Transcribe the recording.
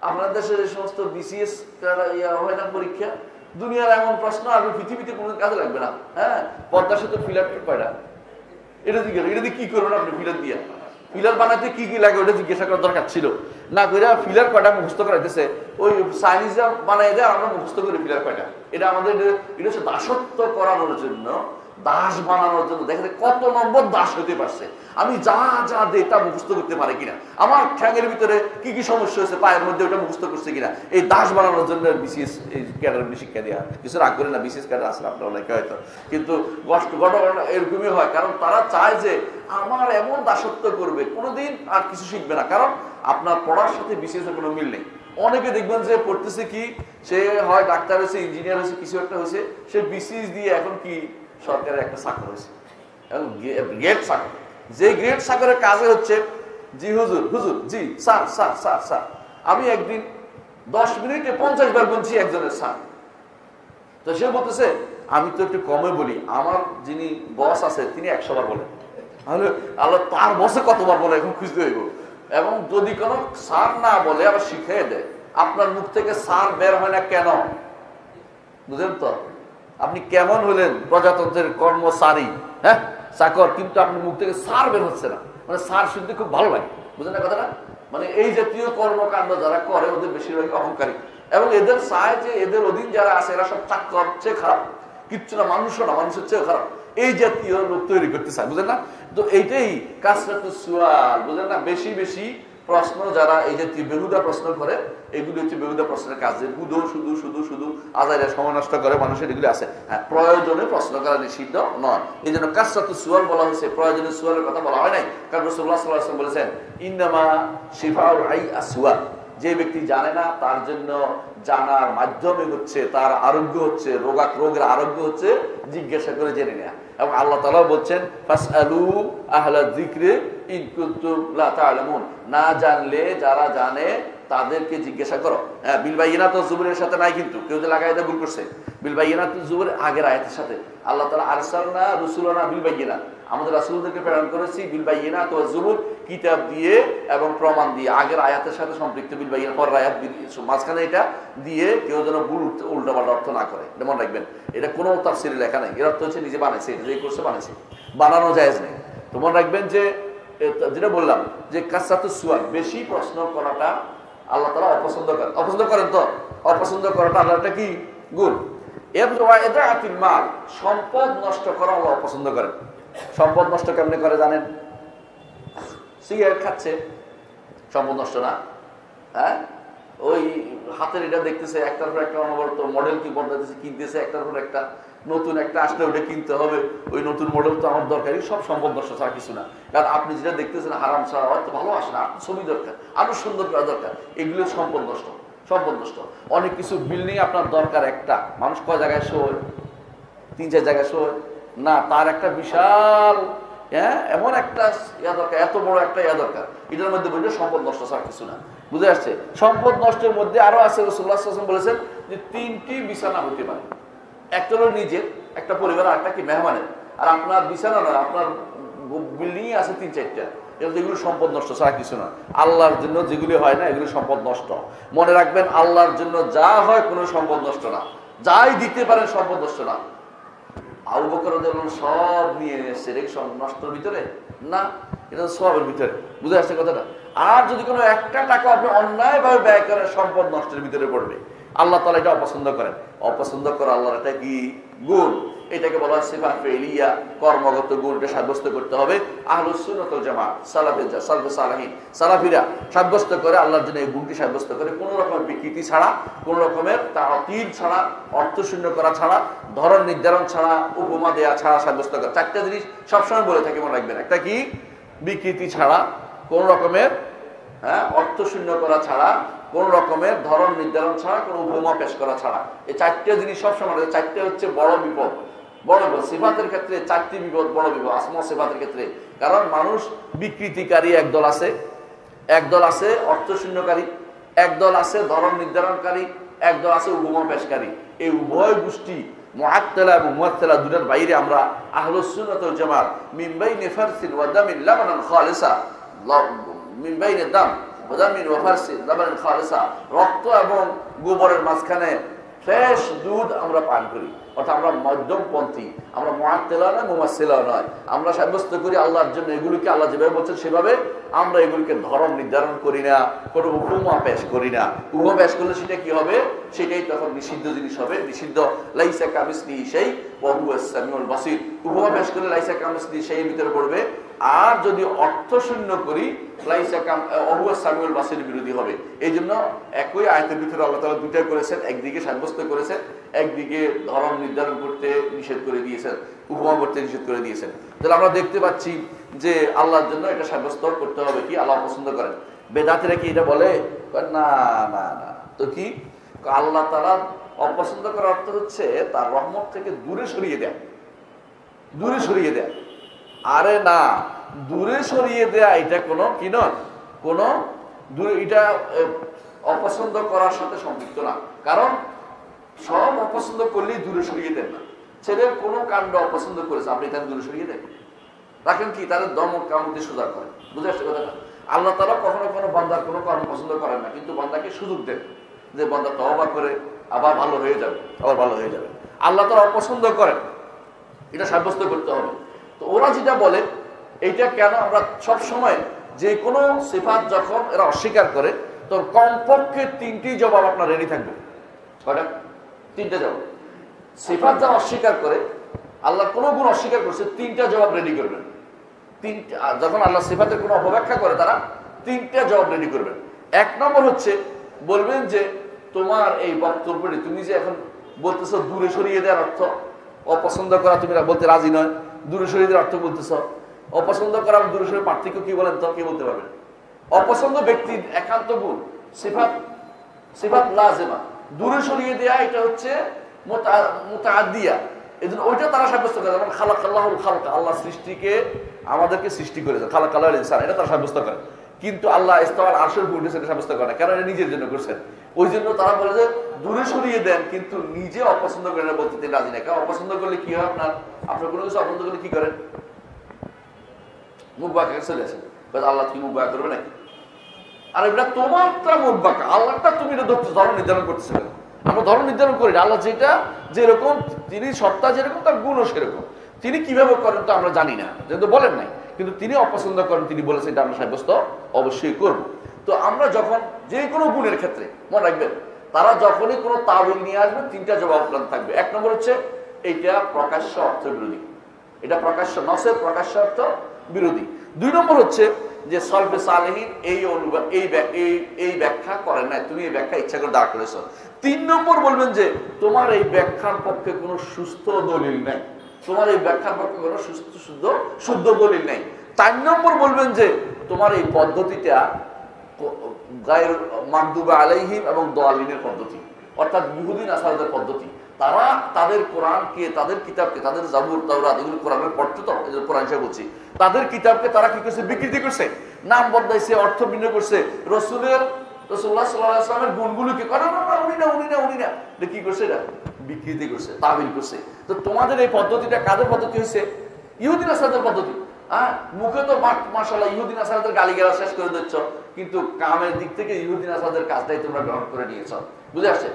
আপনার দেশের এই সমস্ত বিসিএস হয় না পরীক্ষা, দুনিয়ার এমন প্রশ্ন আর পৃথিবীতে কোনো কাজে লাগবে না। হ্যাঁ, পদ্মা সেতু ফিলার কয়টা, এটা দিয়ে কি করবেন আপনি? ফিলার দিয়ে পিলার বানাতে কি কি লাগে ওটা জিজ্ঞাসা করার দরকার ছিল না। কইরা ফিলার কয়টা মুখস্থ করাইতেছে, ওই চাইনিজরা বানাই দেয়, আমরা মুখস্থ করি ফিলার কয়টা। এটা আমাদের এটা হচ্ছে দাসত্ব করানোর জন্য, দাস বানানোর জন্য। দেখেন কত নম্বর দাস হতে পারছে। আমি যা যা দেই তা মুখস্থ করতে পারে কিনা, আমার ঠ্যাঙের ভিতরে কি কি সমস্যা হয়েছে পায়ের মধ্যে ওটা মুখস্থ করছে কিনা, এই দাস বানানোর জন্য বিসিএস এই ক্যাডার শিক্ষা দেওয়া। কিছু রাগ করে না, বিসিএস ক্যাডার আসলে আপনার অনেকে হয়তো, কিন্তু ঘটনা এরকমই হয়। কারণ তারা চায় যে আমার এমন দাসত্ব করবে, কোনোদিন আর কিছু শিখবে না। কারণ আপনার পড়ার সাথে বিসিএস এর কোনো মিল নেই। অনেকে দেখবেন যে পড়তেছে কি, সে হয় ডাক্তার হয়েছে, ইঞ্জিনিয়ার হয়েছে, কিছু একটা হয়েছে, সে বিসিএস দিয়ে এখন কি সরকারের একটা চাকর হয়েছে, এবং গ্রেড চাকর। যে গ্রেড চাকরের কাজে হচ্ছে জি হুজুর, হুজুর, জি স্যার, স্যার, স্যার, স্যার। আমি একদিন 10 মিনিটে 50 বার বলছি একজনের স্যার। তো সে বলতেছে আমি তো একটু কমে বলি, আমার যিনি বস আছে তিনি 100 বার বলেন। তাহলে আল্লাহ তার বসে কতবার বলে এখন খুঁজতে হইব। এবং যদি কোনো স্যার না বলে আবার শিখিয়ে দেয়, আপনার মুখ থেকে স্যার বের হয় না কেন? বুঝলেন তো? আপনি কেমন হলেন প্রজাতন্ত্রের কর্মচারী, হ্যাঁ চাকর, কিন্তু আপনার মুখ থেকে স্যার বের হচ্ছে না। মানে স্যার শুনতে খুব ভালো লাগে, বুঝলেন না কথাটা? মানে এই জাতীয় কর্মকাণ্ড যারা করে ওদের বেশিরভাগই অহংকারী, এবং এদের চায় যে এদের অধীন যারা আছে এরা সব চাকর চেয়ে খারাপ, কিচ্ছু না, মানুষও না, মানুষের চেয়ে খারাপ। এই জাতীয় লোক তৈরি করতে চায়, বুঝলেন না? তো এইটাই কাসরাতু সুয়াল, বুঝলেন না? বেশি বেশি প্রশ্ন, যারা এই জাতীয় বেহুদা প্রশ্ন করে, এগুলি হচ্ছে বেহুদা প্রশ্নের কাজে শুধু শুধু শুধু শুধু আজাইরা সময় নষ্ট করে মানুষের, এগুলি আছে। হ্যাঁ, প্রয়োজনে প্রশ্ন করা নিষিদ্ধ নয়। এই জন্য কাসরাতু সুয়াল বলা হয়েছে, প্রয়োজনে সুয়ালের কথা বলা হয় নাই। কারণ রাসূলুল্লাহ সাল্লাল্লাহু আলাইহি ওয়াসাল্লাম বলেছেন ইন্নামা শিফাউল হাই আসওয়াল, যে ব্যক্তি জানে না তার জন্য জানার মাধ্যমে হচ্ছে তার আরোগ্য, হচ্ছে রোগের আরোগ্য হচ্ছে জিজ্ঞাসা করে জেনে নেয়া। এবং আল্লাহ তাআলা বলছেন ফাসআলু আহলা যিকরি ইন কুনতুম লা তা'লামুন, না জানলে যারা জানে তাদেরকে জিজ্ঞাসা করো। হ্যাঁ, বিল বাইয়িনাত ওয়াজ জুবুরের সাথে নাই, কিন্তু কেউ যে লাগাই দেয় ভুল করছে। বিল বাইয়িনাত ওয়াজ জুবুরের আগের আয়াতের সাথে আল্লাহ তাআলা আরসালনা রুসুলানা বিল বাইয়িনাত, আমাদের রাসূলদেরকে প্রেরণ করেছি বিল বাইয়িনাত ওয়াজ জুবুর, কিতাব দিয়ে এবং প্রমাণ দিয়ে। আগের আয়াতের সাথে সম্পৃক্ত বিল বাইয়িনাত, পরের আয়াত মাঝখানে এটা দিয়ে কেউ যেন ভুল উল্টাপাল্টা অর্থ না করে, এটা মনে রাখবেন। এটা কোনো তাফসীরে লেখা নাই, এর অর্থ হচ্ছে নিজে বানাইছে, এটা যে করছে বানাইছে, বানানো জায়েজ নেই। তো মনে রাখবেন যে যেটা বললাম যে কাসরাতুস সুয়াল, বেশি প্রশ্ন করাটা আল্লাহ তাআলা অপছন্দ করেন। অপছন্দ করেন তো? অপছন্দ করাটা আল্লাহ একটা কি গুণ। ইদাআতিল মাল, সম্পদ নষ্ট করা আল্লাহ অপছন্দ করেন। সম্পদ নষ্ট কেমনে করে জানেন? সিগারেট খাচ্ছে, সম্পদ নষ্ট না? হ্যাঁ, ওই হাতের এটা দেখতেছে, একটার পর একটা অনবরত মডেল কি বদলাতেছে, কিনতেছে, একটার পর একটা নতুন একটা আসলে ওটা কিনতে হবে, ওই নতুন মডেল তো আমার দরকারই। সব সম্পদ নষ্ট ছাড়া কিছু না। কারণ আপনি যেটা দেখতেছেন হারাম ছাড়া হয়তো ভালো আসে না, ছবি দরকার, আরো সুন্দর করা দরকার, এগুলো সম্পদ নষ্ট, সম্পদ নষ্ট। অনেক কিছু বিল্ডিং আপনার দরকার, একটা মানুষ কয় জায়গায় শোয়, 3-4 জায়গায় শোয় না, তার একটা বিশাল এমন একটা ইয়া দরকার, এত বড় একটা ইয়া দরকার, এটার মধ্যে বললে সম্পদ নষ্ট ছাড়া কিছু না। বুঝে আসছে? সম্পদ নষ্টের মধ্যে আরো আছে, রাসূলুল্লাহ সাল্লাল্লাহু আলাইহি ওয়াসাল্লাম বলেছেন যে 3টি বিছানা হতে পারে, একটা হলো নিজের, একটা পরিবার, আর একটা কি মেহমানের। আর আপনার বিছানা নয়, আপনার বিল্ডিং আছে 3-4টা, এগুলো সম্পদ নষ্ট ছাড়া কিছু না। আল্লাহর জন্য যেগুলি হয় না এগুলো সম্পদ নষ্ট। মনে রাখবেন, আল্লাহর জন্য যা হয় কোনো সম্পদ নষ্ট না, যাই দিতে পারেন সম্পদ নষ্ট না। আবু বকর রাদিয়াল্লাহু আনহু সব নিয়ে এসেছে, এটা কি নষ্টর ভিতরে না, এটা সবের ভিতরে। বুঝে আসছে কথাটা? আর যদি কোনো একটা টাকা আপনি অন্যায়ভাবে ব্যয় করেন, সম্পদ নষ্টের ভিতরে পড়বে। আল্লাহ তাআলা এটা অপছন্দ করেন। অপছন্দ করে আল্লাহর এটা কি গুণ, এটাকে বলা হয় সিফাত ফেলিয়া, কর্মগত গুণ। এটা সাব্যস্ত করতে হবে। আহলুস সুন্নাত ওয়াল জামাত, সালাফে সালেহিন, সালাফিরা সাব্যস্ত করে আল্লাহর জন্য এই গুণটি সাব্যস্ত করে, কোনো রকমের বিকৃতি ছাড়া, কোনো রকমের তাতিল ছাড়া, অর্থশূন্য করা ছাড়া, ধরন নির্ধারণ ছাড়া, উপমা দেয়া ছাড়া সাব্যস্ত করে। 4টা জিনিস সবসময় বলে থাকি, মনে রাখবেন। একটা কি? বিকৃতি ছাড়া, কোন রকমের অর্থশূন্য করা ছাড়া, কোন রকমের ধরন নির্ধারণ ছাড়া, কোন উপমা পেশ করা ছাড়া। এই 4টা জিনিস সবসময়, 4টা হচ্ছে বড় বিপদ। বড় বিপদ সিফাতের ক্ষেত্রে 4টি বিপদ, বড় বিপদ আসমা সিফাতের ক্ষেত্রে। কারণ মানুষ বিকৃতিকারী একদল আছে, একদল আছে অর্থশূন্যকারী, একদল আছে ধরন নির্ধারণকারী, একদল আছে উপমা পেশকারী। এই উভয় গোষ্ঠী মুআত্তালা এবং মুআত্তালা দুটার বাইরে আমরা আহলুস সুন্নাত ওয়াল জামাত মিন বাইনি ফারসিন ওয়া দামিন লাবানান খালিসা, মিন বাইনি দাম ওয়াজামিন ওয়া ফারসি লাবানান খালিসা, রক্ত এবং গোবরের মাঝখানে ফ্রেশ দুধ আমরা পান করি। অর্থাৎ আমরা মধ্যমপন্থী, আমরা মুআত্তিলা না মুমাসসিলা নয়। আমরা সাব্যস্ত করি আল্লাহর জন্য এগুলিকে, আল্লাহ যেভাবে বলছেন সেভাবে। আমরা এগুলিকে ধর্ম নির্ধারণ করি না, কোনো উপমা পেশ করি না। উপমা পেশ করলে সেটা কি হবে? সেটাই তখন নিষিদ্ধ জিনিস হবে, নিষিদ্ধ। লাইসা কামিসলিহি শাই ওয়া হুয়াস সামিউল বাসীর। উপমা পেশ করলে লাইসা কামিসলিহি শাইয়ের ভিতরে পড়বে। আর যদি অর্থ শূন্য করি লাইসা কাম ওয়া হুয়াস সামিউল বাসীর বিরোধী হবে। এই জন্য একই আয়াতের ভিতরে আল্লাহ তাআলা দুইটা করেছেন, একদিকে সাব্যস্ত করেছেন, একদিকে ধর্ম নির্ধারণ করতে নিষেধ করে দিয়েছেন, উপমা করতে নিষেধ করে দিয়েছেন। তাহলে আমরা দেখতে পাচ্ছি যে আল্লাহর জন্য এটা সাব্যস্ত করতে হবে কি আল্লাহ পছন্দ করেন। বেদাতিরা কি এটা বলে? না না না। তো কি আল্লাহ তাআলা অপছন্দ করার অর্থ হচ্ছে তার রহমত থেকে দূরে সরিয়ে দেয়, দূরে সরিয়ে দেয়। আরে না, দূরে সরিয়ে দেয়া এটা কোনো কি নয়, কোনো এটা অপছন্দ করার সাথে সম্পৃক্ত না। কারণ সব অপছন্দ করলেই দূরে সরিয়ে দেন না। ছেলের কোনো কাণ্ড অপছন্দ করেছে, আপনি তাকে দূরে সরিয়ে দেন, রাখেন কি? তাদের দমক কামতে সোজা করেন। বুঝে আসছে কথাটা? আল্লাহ তাআলা কখনো কোনো বান্দার কোনো কর্ম পছন্দ করেন না, কিন্তু বান্দাকে সুযোগ দেন যে বান্দা তওবা করে আবার ভালো হয়ে যাবে, আবার ভালো হয়ে যাবে। আল্লাহ তাআলা অপছন্দ করেন, এটা সাব্যস্ত করতে হবে। তো ওরা যেটা বলে এইটা কেন আমরা সব সময় যে কোনো সিফাত যখন এরা অস্বীকার করে তো কমপক্ষে তিনটি জবাব আপনার রেডি থাকবে। কয়টা? তিনটা জবাব। সিফাত যা অস্বীকার করে, আল্লাহ কোনো গুণ অস্বীকার করছে, তিনটা জবাব রেডি করবেন। তিনটা যখন আল্লাহ সিফাতের কোনো অপব্যাখ্যা করে তারা তিনটা জবাব রেডি করবেন। এক নম্বর হচ্ছে বলবেন যে তোমার এই বক্তব্যটি তুমি যে এখন বলতেছো দূরে সরিয়ে দেওয়ার অর্থ, অপছন্দ করা তুমি বলতে রাজি নয়, দূরে সরিয়ে দেওয়ার অর্থ বলতেছ। অপছন্দ করা দূরে সরিয়ে পার্থক্য কি বলেন তো? কে বলতে পারবেন? অপছন্দ ব্যক্তির একান্ত গুণ সিফাত, সিফাত লাজেমা। দূরে সরিয়ে দেয়া এটা হচ্ছে মুতাআদ্দিয়া। এজন্য ওইটা তারা সাব্যস্ত করে, যেমন খালাকাল্লাহুল খালকা, আল্লাহ সৃষ্টিকে আমাদেরকে সৃষ্টি করেছেন, খালাকাল্লাহুল ইনসান, এটা তারা সাব্যস্ত করে। কিন্তু আল্লাহ ইস্তাওয়াল আরশের উপর উঠেছে এটা সাব্যস্ত করে না, কারণ এটা নিজের জন্য করছেন। ওই জন্য তারা বলে যে দূরে সরিয়ে দেন, কিন্তু নিজে অপছন্দ করে না বলতে তিনি রাজি না। কারণ অপছন্দ করলে কি হয়? আপনার কোনো কিছু অপছন্দ করলে কি করেন? মুখ বাঁকা চলে আসেন, আল্লাহ কি মুখ বাঁকা করবে নাকি? আর এটা তোমারটা মুখ বাঁকা, আল্লাহটা তুমি এটা ধর্ম নির্ধারণ করতেছে। আমরা ধর্ম নির্ধারণ করি না, আল্লাহ যেটা যেরকম তিনি সত্তা যেরকম তার গুণও সেরকম। তিনি কিভাবে করেন তো আমরা জানি না, যেহেতু বলেন নাই, কিন্তু তিনি অপছন্দ করেন, তিনি বলেছেন, এটা আমরা সাব্যস্ত অবশ্যই করব। তো আমরা যখন যে কোনো গুণের ক্ষেত্রে মনে রাখবেন, তারা যখনই কোনো তাবিল নিয়ে আসবেন তিনটা জবাব থাকবে। এক নম্বর হচ্ছে এইটা প্রকাশ্য অর্থ বিরোধী, এটা প্রকাশ্য নসের প্রকাশ্য অর্থ বিরোধী। দুই নম্বর হচ্ছে যে সলফে সালেহীন এই ব্যাখ্যা করেন নাই, তুমি এই ব্যাখ্যা ইচ্ছা করে দাঁড় করেছ। তিন নম্বর বলবেন যে তোমার এই ব্যাখ্যার পক্ষে কোনো সুস্থ দলিল নাই, তোমার এই ব্যাখ্যার পক্ষে কোনো শুদ্ধ দলিল নেই। 4 নম্বর বলবেন যে তোমার এই পদ্ধতিটা গায়রুল মাগদুবি আলাইহিম এবং দালিনের পদ্ধতি, অর্থাৎ ইহুদি নাসারাদের পদ্ধতি। তারা তাদের কোরআনকে, তাদের কিতাবকে, তাদের জাবুর তাওরাত এগুলো কোরআনের পড়তে, তো কোরআন হিসেবে বলছি, তাদের কিতাবকে তারা কি করছে? বিকৃতি করছে, নাম বদলাইছে, অর্থ ভিন্ন করছে। রাসূলুল্লাহ সাল্লাল্লাহু আলাইহি ওয়াসাল্লামের গুণগুলোকে করে না উনি না কি করছে? এটা বিকৃতি করছে, তাবিল করছে। তো তোমাদের এই পদ্ধতিটা কাদের পদ্ধতি হয়েছে? ইহুদি নাসারাদের পদ্ধতি। মুখে তো মাশাআল্লাহ ইহুদি নাসারাদের গালিগালাজ শেষ করে দিচ্ছ, কিন্তু কামের দিক থেকে ইহুদি নাসারাদের কাজটাই তোমরা গ্রহণ করে নিয়েছ। বুঝে আসছে?